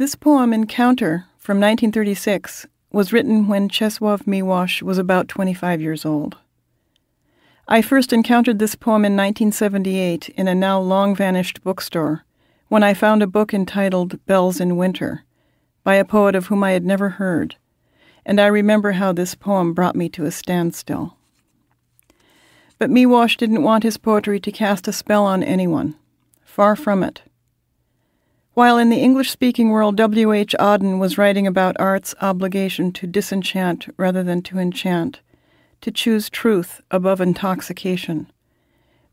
This poem, Encounter, from 1936, was written when Czeslaw Milosz was about 25 years old. I first encountered this poem in 1978 in a now long-vanished bookstore when I found a book entitled Bells in Winter by a poet of whom I had never heard, and I remember how this poem brought me to a standstill. But Milosz didn't want his poetry to cast a spell on anyone. Far from it. While in the English-speaking world W.H. Auden was writing about art's obligation to disenchant rather than to enchant, to choose truth above intoxication,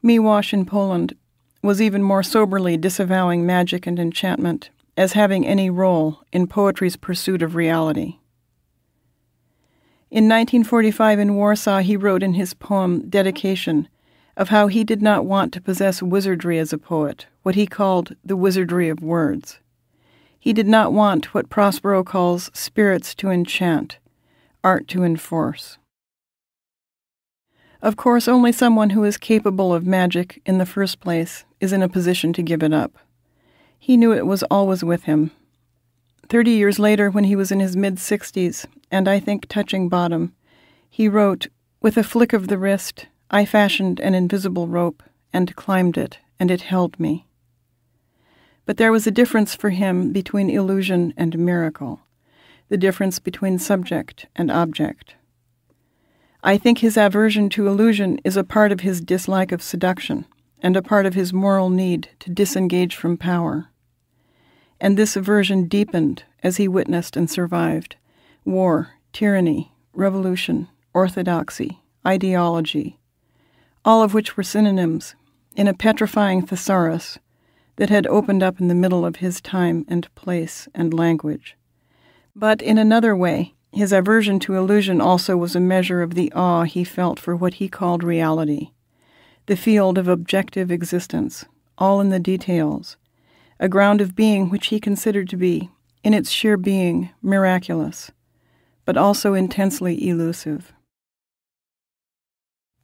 Milosz in Poland was even more soberly disavowing magic and enchantment as having any role in poetry's pursuit of reality. In 1945 in Warsaw, he wrote in his poem Dedication of how he did not want to possess wizardry as a poet, what he called the wizardry of words. He did not want what Prospero calls spirits to enchant, art to enforce. Of course, only someone who is capable of magic in the first place is in a position to give it up. He knew it was always with him. 30 years later, when he was in his mid-60s, and I think touching bottom, he wrote, "With a flick of the wrist, I fashioned an invisible rope and climbed it, and it held me." But there was a difference for him between illusion and miracle, the difference between subject and object. I think his aversion to illusion is a part of his dislike of seduction and a part of his moral need to disengage from power. And this aversion deepened as he witnessed and survived war, tyranny, revolution, orthodoxy, ideology, all of which were synonyms in a petrifying thesaurus that had opened up in the middle of his time and place and language. But in another way, his aversion to illusion also was a measure of the awe he felt for what he called reality, the field of objective existence, all in the details, a ground of being which he considered to be, in its sheer being, miraculous, but also intensely elusive.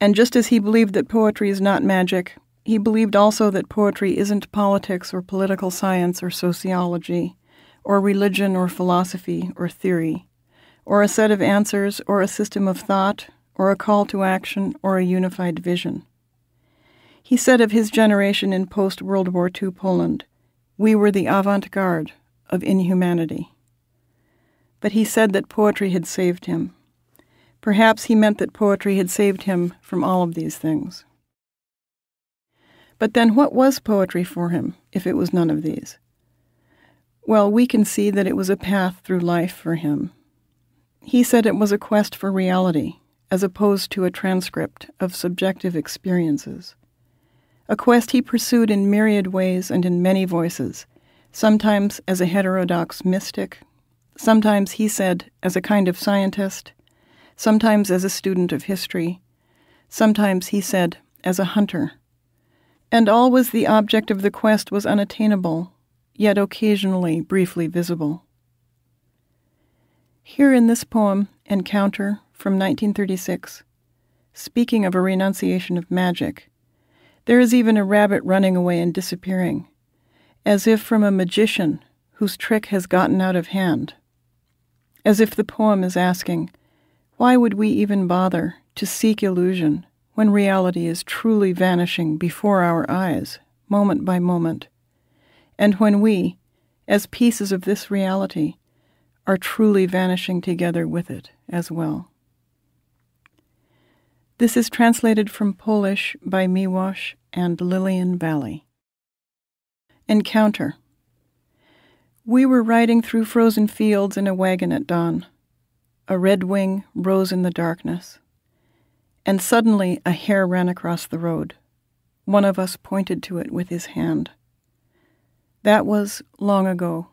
And just as he believed that poetry is not magic, he believed also that poetry isn't politics or political science or sociology, or religion or philosophy or theory, or a set of answers or a system of thought, or a call to action or a unified vision. He said of his generation in post-World War II Poland, "We were the avant-garde of inhumanity." But he said that poetry had saved him. Perhaps he meant that poetry had saved him from all of these things. But then what was poetry for him, if it was none of these? Well, we can see that it was a path through life for him. He said it was a quest for reality, as opposed to a transcript of subjective experiences. A quest he pursued in myriad ways and in many voices, sometimes as a heterodox mystic, sometimes, he said, as a kind of scientist, sometimes as a student of history, sometimes, he said, as a hunter. And always the object of the quest was unattainable, yet occasionally briefly visible. Here in this poem, Encounter, from 1936, speaking of a renunciation of magic, there is even a rabbit running away and disappearing, as if from a magician whose trick has gotten out of hand, as if the poem is asking, why would we even bother to seek illusion when reality is truly vanishing before our eyes, moment by moment, and when we, as pieces of this reality, are truly vanishing together with it as well. This is translated from Polish by Milosz and Lillian Valley. Encounter. We were riding through frozen fields in a wagon at dawn. A red wing rose in the darkness, and suddenly a hare ran across the road. One of us pointed to it with his hand. That was long ago.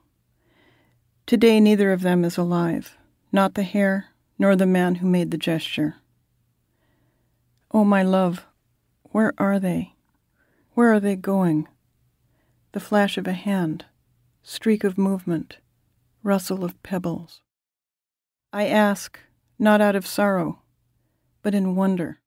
Today neither of them is alive, not the hare nor the man who made the gesture. Oh, my love, where are they? Where are they going? The flash of a hand, streak of movement, rustle of pebbles. I ask, not out of sorrow, but in wonder.